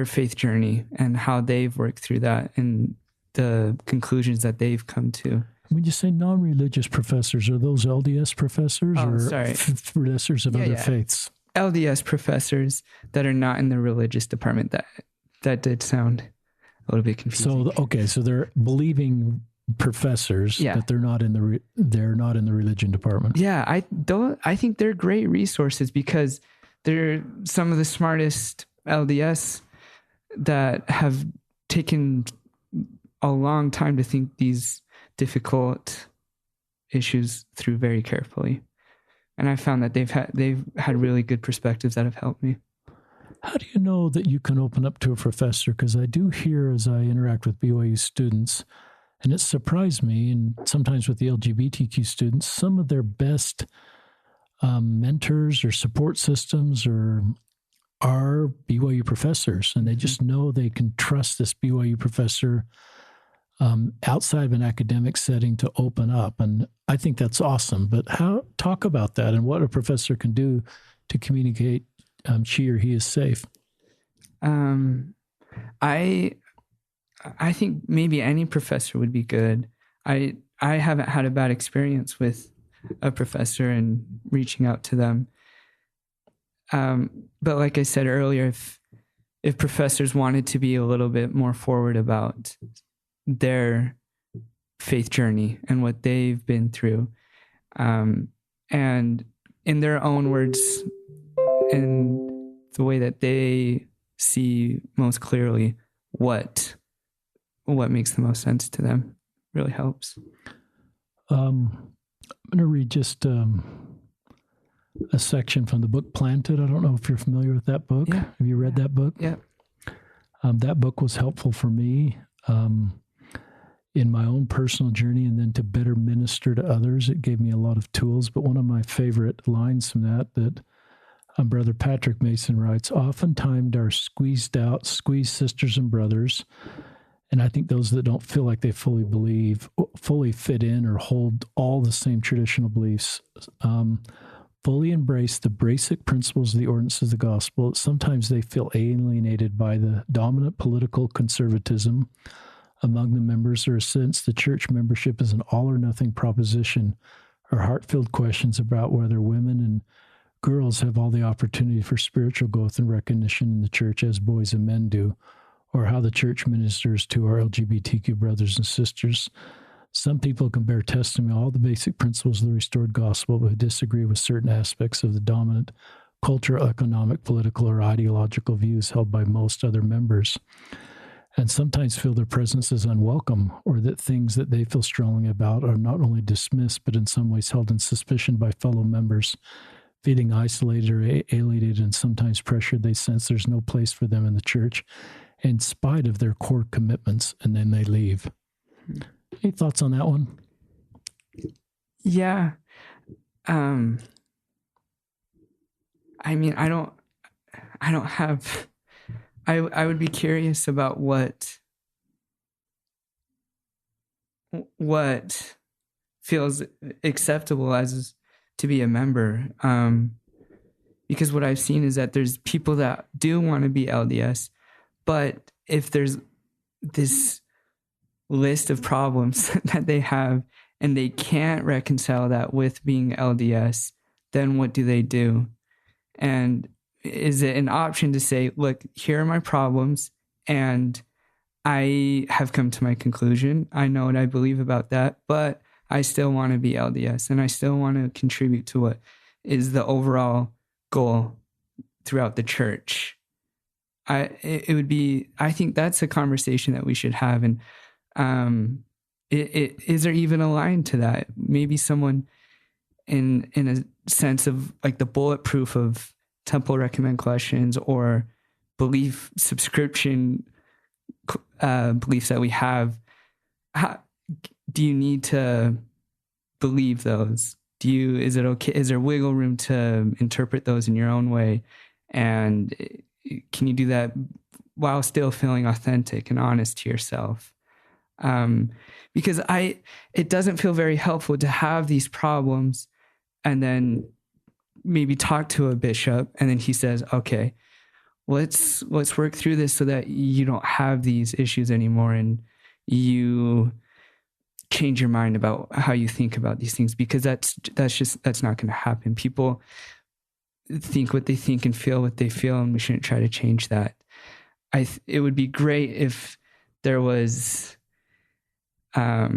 faith journey and how they've worked through that and the conclusions that they've come to. When you say non-religious professors, are those LDS professors professors of other faiths? LDS professors that are not in the religious department. That did sound a little bit confusing. So they're believing professors, but they're not in the religion department. Yeah, I think they're great resources because they're some of the smartest LDS that have taken a long time to think these difficult issues through very carefully. And I found that they've had really good perspectives that have helped me. How do you know that you can open up to a professor? Because I do hear as I interact with BYU students, and it surprised me, and sometimes with the LGBTQ students, some of their best mentors or support systems are BYU professors, and they just know they can trust this BYU professor outside of an academic setting to open up. And I think that's awesome. But talk about that and what a professor can do to communicate she or he is safe. I think maybe any professor would be good. I haven't had a bad experience with a professor and reaching out to them. But like I said earlier, if professors wanted to be a little bit more forward about their faith journey and what they've been through. And in their own words, in the way that they see most clearly what makes the most sense to them, really helps. I'm going to read just a section from the book Planted. I don't know if you're familiar with that book. Yeah. Have you read that book? Yeah. That book was helpful for me in my own personal journey, and then to better minister to others. It gave me a lot of tools. But one of my favorite lines from that Brother Patrick Mason writes, oftentimes our squeezed sisters and brothers, and I think those that don't feel like they fully fit in or hold all the same traditional beliefs, fully embrace the basic principles of the ordinances of the gospel. Sometimes they feel alienated by the dominant political conservatism among the members, or a sense the church membership is an all-or-nothing proposition, or heart-filled questions about whether women and girls have all the opportunity for spiritual growth and recognition in the church as boys and men do, or how the church ministers to our LGBTQ brothers and sisters. Some people can bear testimony to all the basic principles of the restored gospel, but disagree with certain aspects of the dominant cultural, economic, political, or ideological views held by most other members, and sometimes feel their presence is unwelcome, or that things that they feel strongly about are not only dismissed, but in some ways held in suspicion by fellow members. Feeling isolated or alienated and sometimes pressured, they sense there's no place for them in the church in spite of their core commitments, and then they leave. Any thoughts on that one? Yeah. I mean, I don't have, I would be curious about what feels acceptable as to be a member. Because what I've seen is that there's people that do want to be LDS, but if there's this list of problems that they have and they can't reconcile that with being LDS, then what do? And is it an option to say, look, here are my problems, and I have come to my conclusion. I know what I believe about that, but I still want to be LDS, and I still want to contribute to what is the overall goal throughout the church. I think that's a conversation that we should have. And is there even a line to that? Maybe someone in a sense of like the bulletproof of temple recommend questions or belief subscription beliefs that we have. Do you need to believe those? Is it okay? Is there wiggle room to interpret those in your own way? And can you do that while still feeling authentic and honest to yourself? Because it doesn't feel very helpful to have these problems and then maybe talk to a bishop, and then he says, okay, let's work through this so that you don't have these issues anymore, and you change your mind about how you think about these things, because that's not going to happen. People think what they think and feel what they feel, and we shouldn't try to change that. It would be great if there was, I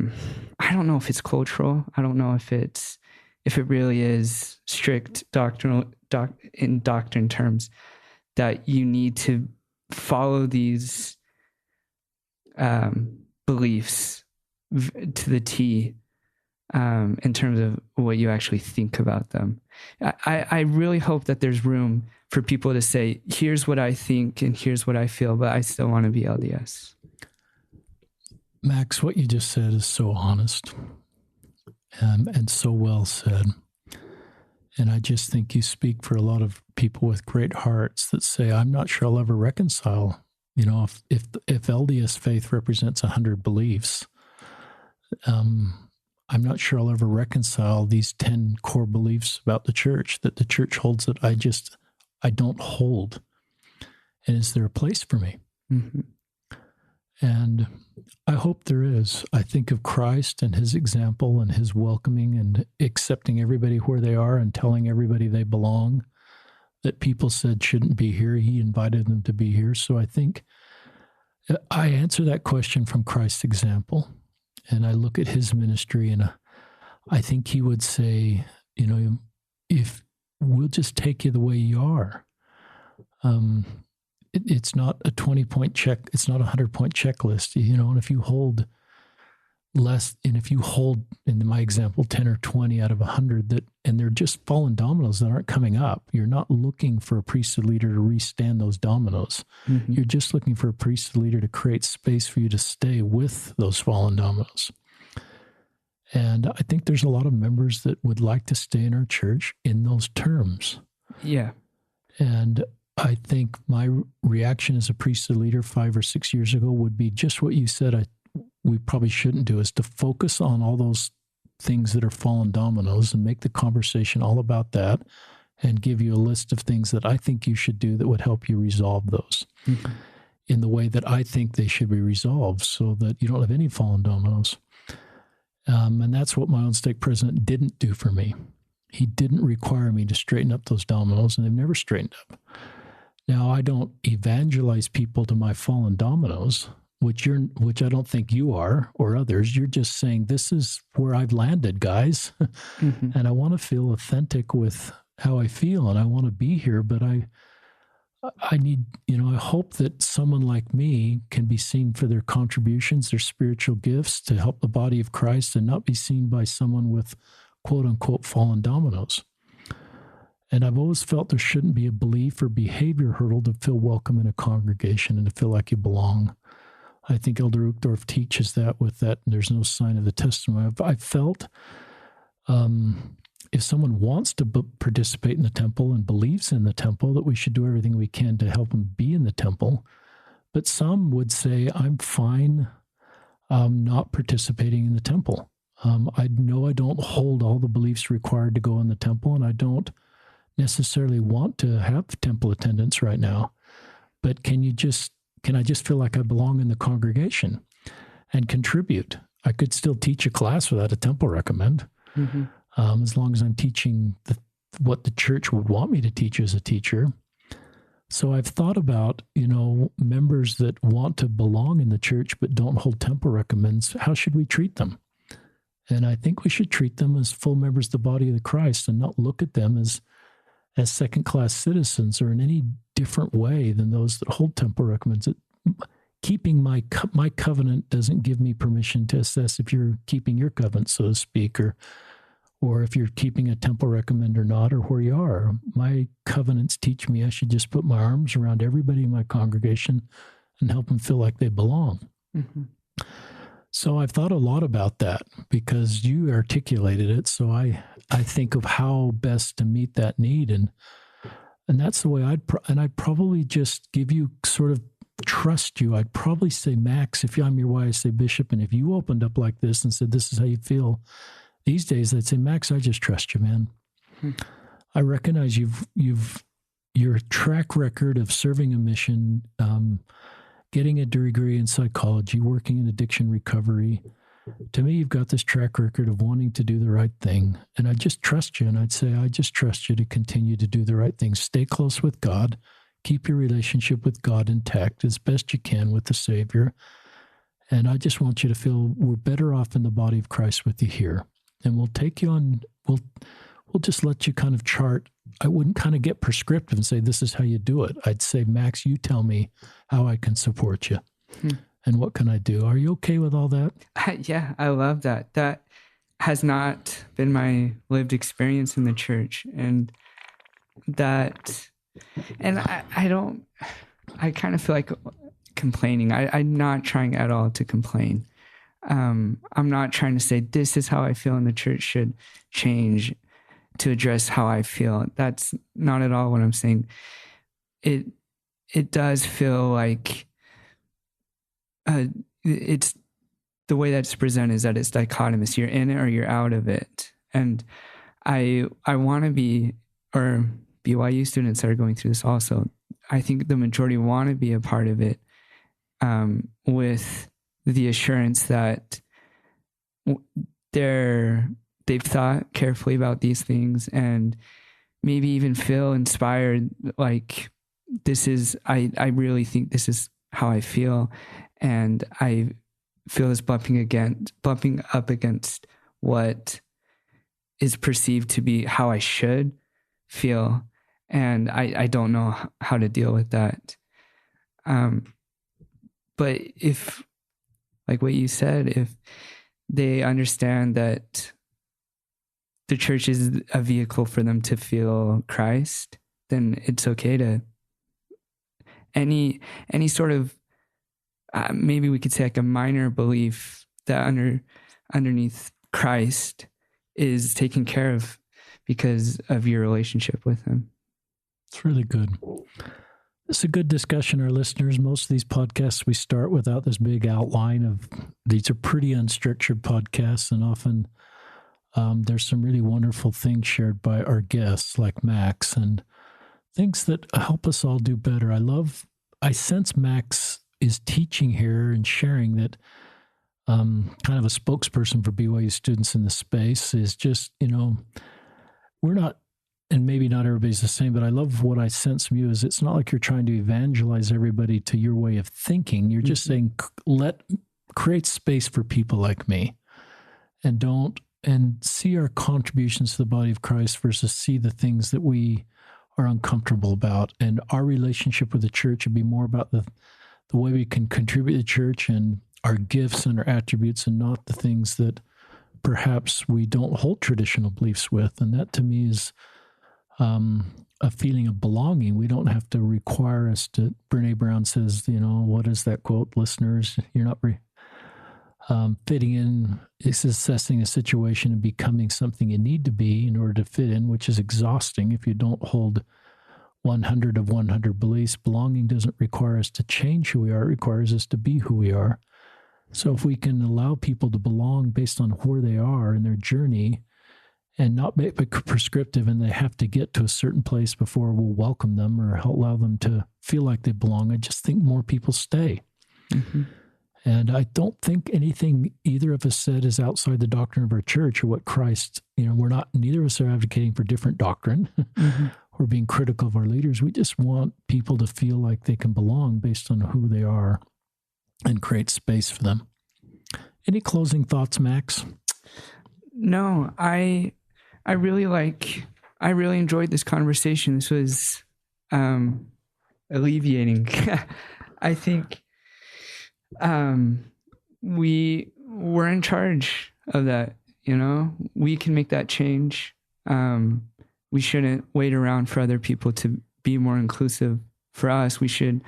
don't know if it's cultural. I don't know if it really is strict in doctrine terms, that you need to follow these beliefs to the T in terms of what you actually think about them. I really hope that there's room for people to say, here's what I think and here's what I feel, but I still want to be LDS. Max, what you just said is so honest and so well said. And I just think you speak for a lot of people with great hearts that say, I'm not sure I'll ever reconcile. You know, if LDS faith represents 100 beliefs, I'm not sure I'll ever reconcile these 10 core beliefs about the church that the church holds that I don't hold. And is there a place for me? Mm-hmm. And I hope there is. I think of Christ and his example and his welcoming and accepting everybody where they are and telling everybody they belong, that people said shouldn't be here. He invited them to be here. So I think I answer that question from Christ's example. And I look at his ministry, and I think he would say, if we'll just take you the way you are. It's not a 20-point check. It's not a 100-point checklist, and if you hold less, and if you hold, in my example, 10 or 20 out of 100 and they're just fallen dominoes that aren't coming up, you're not looking for a priesthood leader to restand those dominoes. Mm-hmm. You're just looking for a priesthood leader to create space for you to stay with those fallen dominoes. And I think there's a lot of members that would like to stay in our church in those terms. Yeah. And I think my reaction as a priesthood leader 5 or 6 years ago would be just what you said we probably shouldn't do, is to focus on all those things that are fallen dominoes and make the conversation all about that, and give you a list of things that I think you should do that would help you resolve those in the way that I think they should be resolved, so that you don't have any fallen dominoes. And that's what my own stake president didn't do for me. He didn't require me to straighten up those dominoes, and they've never straightened up. Now, I don't evangelize people to my fallen dominoes, which I don't think you are or others. You're just saying, this is where I've landed, guys. Mm-hmm. And I want to feel authentic with how I feel, and I want to be here, but I need, I hope that someone like me can be seen for their contributions, their spiritual gifts to help the body of Christ, and not be seen by someone with quote unquote fallen dominoes. And I've always felt there shouldn't be a belief or behavior hurdle to feel welcome in a congregation and to feel like you belong. I think Elder Uchtdorf teaches that with that, and there's no sign of the testimony. I felt if someone wants to participate in the temple and believes in the temple, that we should do everything we can to help them be in the temple. But some would say, I'm fine not participating in the temple. I know I don't hold all the beliefs required to go in the temple, and I don't necessarily want to have temple attendance right now. But can I just feel like I belong in the congregation and contribute? I could still teach a class without a temple recommend, as long as I'm teaching what the church would want me to teach as a teacher. So I've thought about, members that want to belong in the church but don't hold temple recommends. How should we treat them? And I think we should treat them as full members of the body of the Christ, and not look at them as second-class citizens or in any different way than those that hold temple recommends. Keeping my covenant doesn't give me permission to assess if you're keeping your covenant, so to speak, or if you're keeping a temple recommend or not, or where you are. My covenants teach me I should just put my arms around everybody in my congregation and help them feel like they belong. Mm-hmm. So I've thought a lot about that because you articulated it. So I think of how best to meet that need. And that's the way I'd probably just give you sort of trust you. I'd probably say, Max, if I'm your YSA bishop, and if you opened up like this and said, this is how you feel these days, I'd say, Max, I just trust you, man. I recognize your track record of serving a mission, getting a degree in psychology, working in addiction recovery. To me, you've got this track record of wanting to do the right thing. And I just trust you. And I'd say, I just trust you to continue to do the right thing. Stay close with God. Keep your relationship with God intact as best you can with the Savior. And I just want you to feel we're better off in the body of Christ with you here. And we'll take you on, we'll just let you kind of chart. I wouldn't kind of get prescriptive and say, this is how you do it. I'd say, Max, you tell me how I can support you and what can I do? Are you okay with all that? Yeah, I love that. That has not been my lived experience in the church. And I kind of feel like complaining. I'm not trying at all to complain. I'm not trying to say, this is how I feel and the church should change to address how I feel. That's not at all what I'm saying. It does feel like it's the way that's presented is that it's dichotomous. You're in it or you're out of it. And I want to be, or BYU students that are going through this also, I think the majority want to be a part of it with the assurance that they've thought carefully about these things and maybe even feel inspired, like I really think this is how I feel, and I feel this bumping up against what is perceived to be how I should feel. And I don't know how to deal with that. But if, like what you said, if they understand that the church is a vehicle for them to feel Christ, then it's okay to any sort of, maybe we could say like a minor belief that underneath Christ is taken care of because of your relationship with him. It's really good. It's a good discussion, our listeners. Most of these podcasts we start without this big outline of, these are pretty unstructured podcasts, and often there's some really wonderful things shared by our guests like Max, and things that help us all do better. I sense Max is teaching here and sharing that kind of a spokesperson for BYU students in the space is just, we're not, and maybe not everybody's the same, but I love what I sense from you is it's not like you're trying to evangelize everybody to your way of thinking. You're just saying, create space for people like me, and see our contributions to the body of Christ versus see the things that we are uncomfortable about. And our relationship with the church would be more about the way we can contribute to the church and our gifts and our attributes, and not the things that perhaps we don't hold traditional beliefs with. And that to me is a feeling of belonging. We don't have to require us to, Brene Brown says, what is that quote, listeners? You're not fitting in. It's assessing a situation and becoming something you need to be in order to fit in, which is exhausting if you don't hold 100 of 100 beliefs. Belonging doesn't require us to change who we are. It requires us to be who we are. So if we can allow people to belong based on where they are in their journey and not make it prescriptive and they have to get to a certain place before we'll welcome them or allow them to feel like they belong, I just think more people stay. Mm-hmm. And I don't think anything either of us said is outside the doctrine of our church or what Christ, neither of us are advocating for different doctrine mm-hmm. or being critical of our leaders. We just want people to feel like they can belong based on who they are and create space for them. Any closing thoughts, Max? No, I really enjoyed this conversation. This was alleviating. I think we're in charge of that. We can make that change. We shouldn't wait around for other people to be more inclusive. For us, we should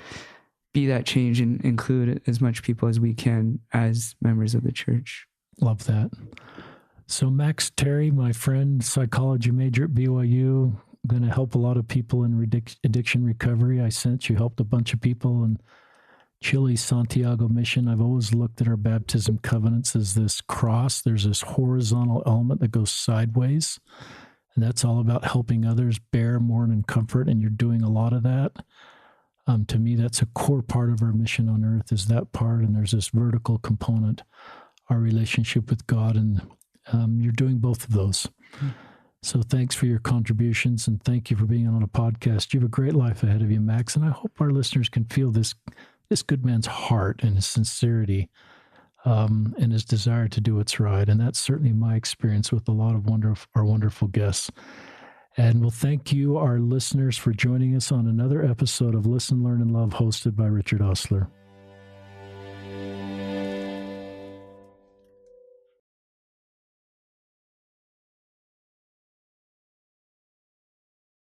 be that change and include as much people as we can as members of the church. Love that. So Max Terry, my friend, psychology major at BYU, going to help a lot of people in addiction recovery. I sense you helped a bunch of people in Chile, Santiago Mission. I've always looked at our baptism covenants as this cross. There's this horizontal element that goes sideways, and that's all about helping others bear, mourn, and comfort, and you're doing a lot of that. To me, that's a core part of our mission on earth is that part, and there's this vertical component, our relationship with God, and you're doing both of those. Mm-hmm. So thanks for your contributions, and thank you for being on a podcast. You have a great life ahead of you, Max, and I hope our listeners can feel this good man's heart and his sincerity and his desire to do what's right. And that's certainly my experience with a lot of our wonderful guests. And we'll thank you, our listeners, for joining us on another episode of Listen, Learn, and Love, hosted by Richard Osler.